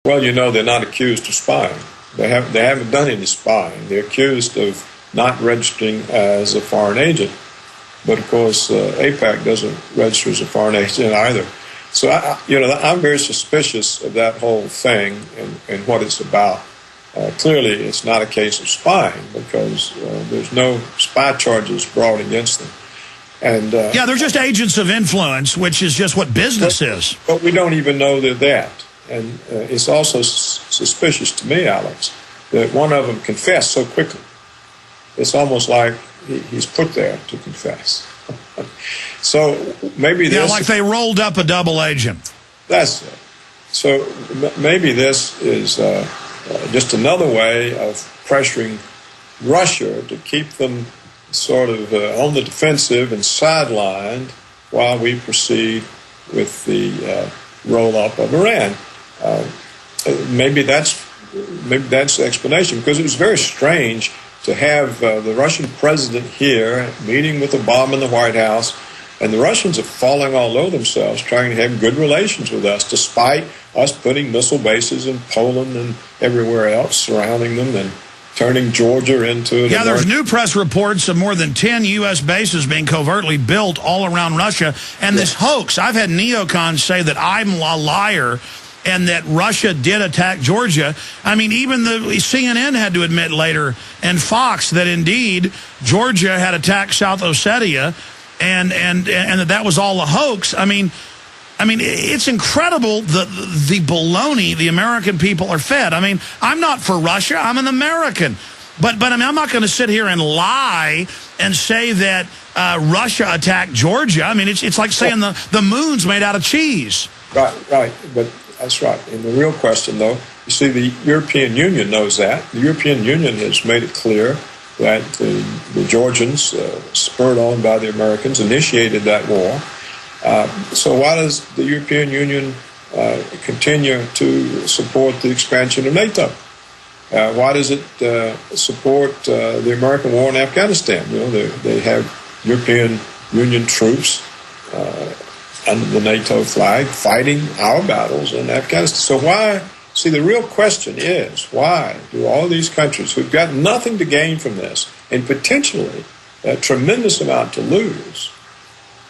Well, they're not accused of spying. They haven't done any spying. They're accused of not registering as a foreign agent. But, of course, AIPAC doesn't register as a foreign agent either. So, I'm very suspicious of that whole thing and what it's about. Clearly, it's not a case of spying because there's no spy charges brought against them. And yeah, they're just agents of influence, which is just what business is. But we don't even know they're that. And it's also suspicious to me, Alex, that one of them confessed so quickly. It's almost like he's put there to confess. So maybe this... Yeah, like they rolled up a double agent. That's it. So maybe this is just another way of pressuring Russia to keep them sort of on the defensive and sidelined while we proceed with the roll-up of Iran. Maybe that's the explanation, because it was very strange to have the Russian president here meeting with Obama in the White House, and the Russians are falling all over themselves trying to have good relations with us, despite us putting missile bases in Poland and everywhere else, surrounding them and turning Georgia into... Yeah, there's new press reports of more than 10 U.S. bases being covertly built all around Russia. And this hoax, I've had neocons say that I'm a liar and that Russia did attack Georgia. I mean, even the CNN had to admit later, and Fox, that indeed Georgia had attacked South Ossetia and that was all a hoax. I mean, it's incredible the baloney the American people are fed. I mean, I'm not for Russia. I'm an American. But I mean, I'm not going to sit here and lie and say that Russia attacked Georgia. I mean, it's like saying the moon's made out of cheese. Right. But that's right. And the real question, though, you see, the European Union knows that. The European Union has made it clear that the Georgians, spurred on by the Americans, initiated that war. So why does the European Union continue to support the expansion of NATO? Why does it support the American war in Afghanistan? They have European Union troops under the NATO flag fighting our battles in Afghanistan. So why? See, the real question is, why do all these countries who've got nothing to gain from this and potentially a tremendous amount to lose,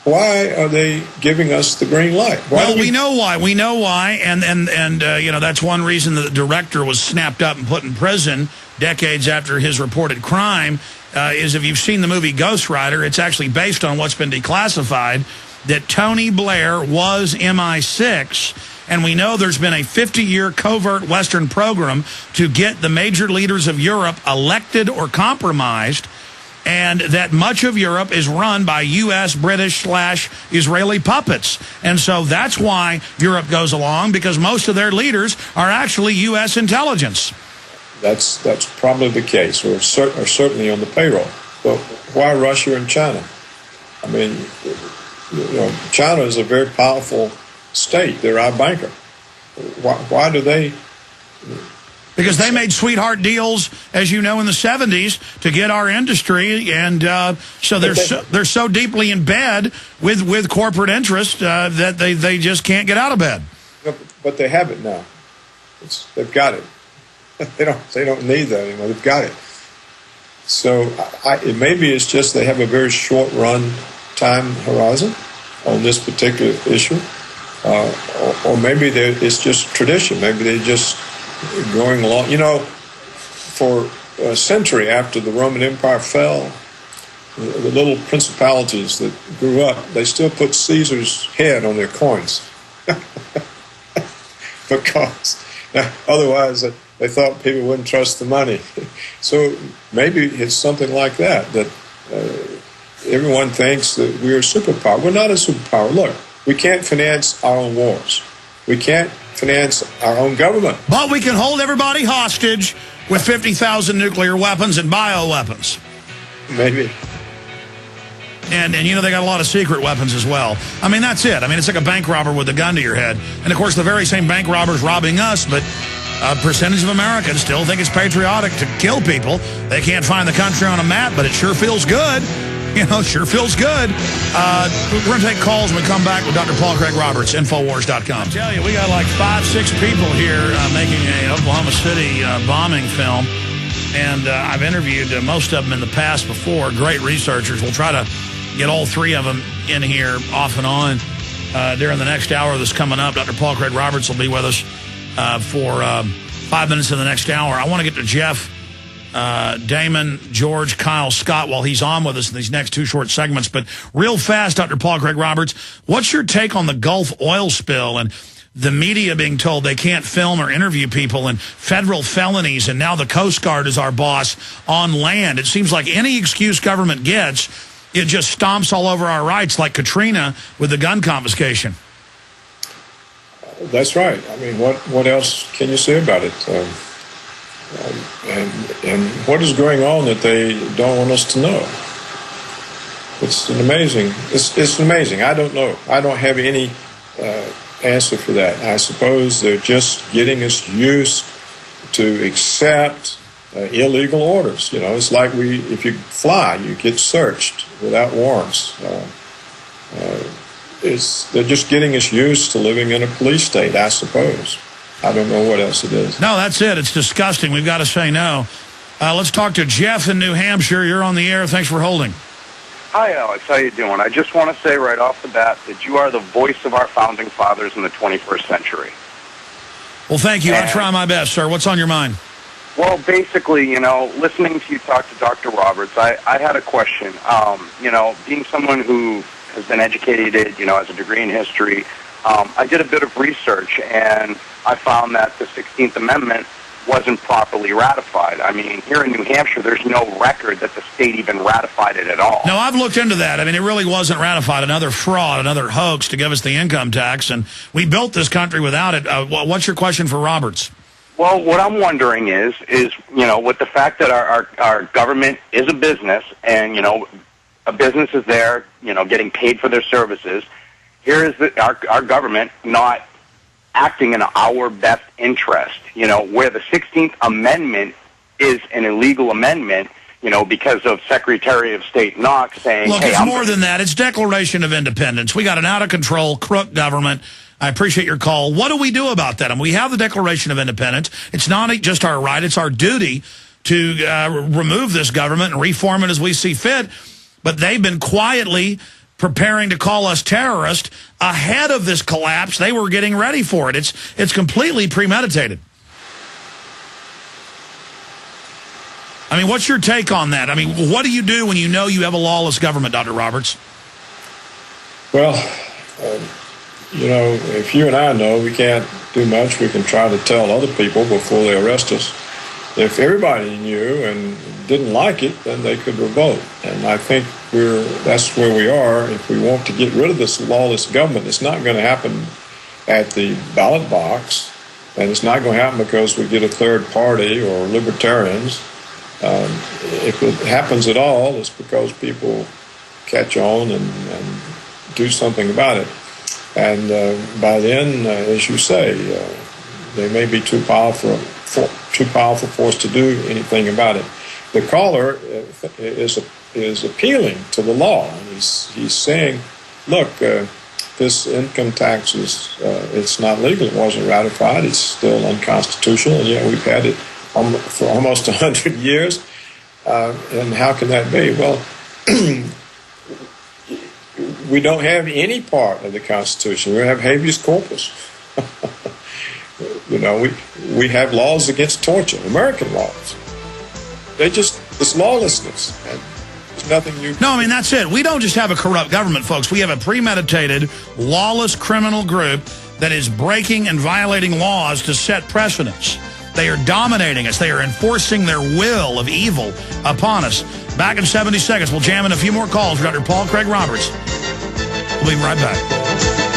why are they giving us the green light? We know why. We know why, and that's one reason the director was snapped up and put in prison decades after his reported crime, is if you've seen the movie Ghost Rider, it's actually based on what's been declassified, that Tony Blair was MI6, and we know there's been a 50-year covert Western program to get the major leaders of Europe elected or compromised, and that much of Europe is run by U.S., British/Israeli puppets. And so that's why Europe goes along, because most of their leaders are actually U.S. intelligence. That's probably the case, or certainly on the payroll. But why Russia and China? I mean, China is a very powerful state. They're our banker. Why do they... Because they made sweetheart deals, as you know, in the 70s to get our industry, and so they're so deeply in bed with corporate interest that they just can't get out of bed. But they have it now. They've got it. They don't need that anymore. They've got it. So maybe it's just they have a very short run time horizon on this particular issue, or maybe it's just tradition. Maybe they just going along. For a century after the Roman Empire fell, the little principalities that grew up, they still put Caesar's head on their coins. Because otherwise they thought people wouldn't trust the money. So maybe it's something like that everyone thinks that we're a superpower. We're not a superpower. Look, we can't finance our own wars. We can't finance our own government. But we can hold everybody hostage with 50,000 nuclear weapons and bioweapons. Maybe. And they got a lot of secret weapons as well. I mean, that's it. I mean, it's like a bank robber with a gun to your head. And, of course, the very same bank robbers robbing us, but a percentage of Americans still think it's patriotic to kill people. They can't find the country on a map, but it sure feels good. Sure feels good. We're going to take calls when we come back with Dr. Paul Craig Roberts, Infowars.com. I tell you, we got like 5-6 people here making a Oklahoma City bombing film. And I've interviewed most of them in the past before, great researchers. We'll try to get all 3 of them in here off and on during the next hour that's coming up. Dr. Paul Craig Roberts will be with us for 5 minutes in the next hour. I want to get to Jeff, Damon, George, Kyle, Scott while he's on with us in these next 2 short segments. But real fast, Dr. Paul Craig Roberts, what's your take on the Gulf oil spill and the media being told they can't film or interview people and federal felonies, and now the Coast Guard is our boss on land? It seems like any excuse government gets, it just stomps all over our rights, like Katrina with the gun confiscation. That's right. I mean, what else can you say about it? And what is going on that they don't want us to know? It's amazing. I don't know. I don't have any answer for that. I suppose they're just getting us used to accept illegal orders. It's like if you fly, you get searched without warrants. They're just getting us used to living in a police state, I suppose. I don't know what else it is. No, that's it. It's disgusting. We've got to say no. Let's talk to Jeff in New Hampshire. You're on the air. Thanks for holding. Hi, Alex. How you doing? I just want to say right off the bat that you are the voice of our founding fathers in the 21st century. Well, thank you. I'll try my best, sir. What's on your mind? Well, basically, listening to you talk to Dr. Roberts, I had a question. Being someone who has been educated, has a degree in history, I did a bit of research, and I found that the 16th Amendment wasn't properly ratified. I mean, here in New Hampshire, there's no record that the state even ratified it at all. No, I've looked into that. I mean, it really wasn't ratified. Another fraud, another hoax to give us the income tax, and we built this country without it. What's your question for Roberts? Well, what I'm wondering is with the fact that our government is a business, and, a business is there, getting paid for their services, here is our government not acting in our best interest, where the 16th Amendment is an illegal amendment, because of Secretary of State Knox saying, look, hey, it's more than that. It's Declaration of Independence. We got an out-of-control, crook government. I appreciate your call. What do we do about that? I mean, we have the Declaration of Independence. It's not just our right. It's our duty to remove this government and reform it as we see fit. But they've been quietly preparing to call us terrorists ahead of this collapse. They were getting ready for it. It's completely premeditated. I mean, what's your take on that? I mean, what do you do when you know you have a lawless government, Dr. Roberts? Well, if you and I know we can't do much, we can try to tell other people before they arrest us. If everybody knew and didn't like it, then they could revolt. And I think that's where we are. If we want to get rid of this lawless government, it's not going to happen at the ballot box, and it's not going to happen because we get a third party or libertarians. If it happens at all, it's because people catch on and do something about it. And by then, as you say, they may be too powerful force to do anything about it. The caller is appealing to the law. And he's saying, look, this income tax it's not legal. It wasn't ratified. It's still unconstitutional, and yet we've had it for almost 100 years. And how can that be? Well, we don't have any part of the Constitution. We have habeas corpus. We have laws against torture, American laws. It's lawlessness. And there's nothing you... No, I mean, that's it. We don't just have a corrupt government, folks. We have a premeditated, lawless criminal group that is breaking and violating laws to set precedents. They are dominating us. They are enforcing their will of evil upon us. Back in 70 seconds, we'll jam in a few more calls for Dr. Paul Craig Roberts. We'll be right back.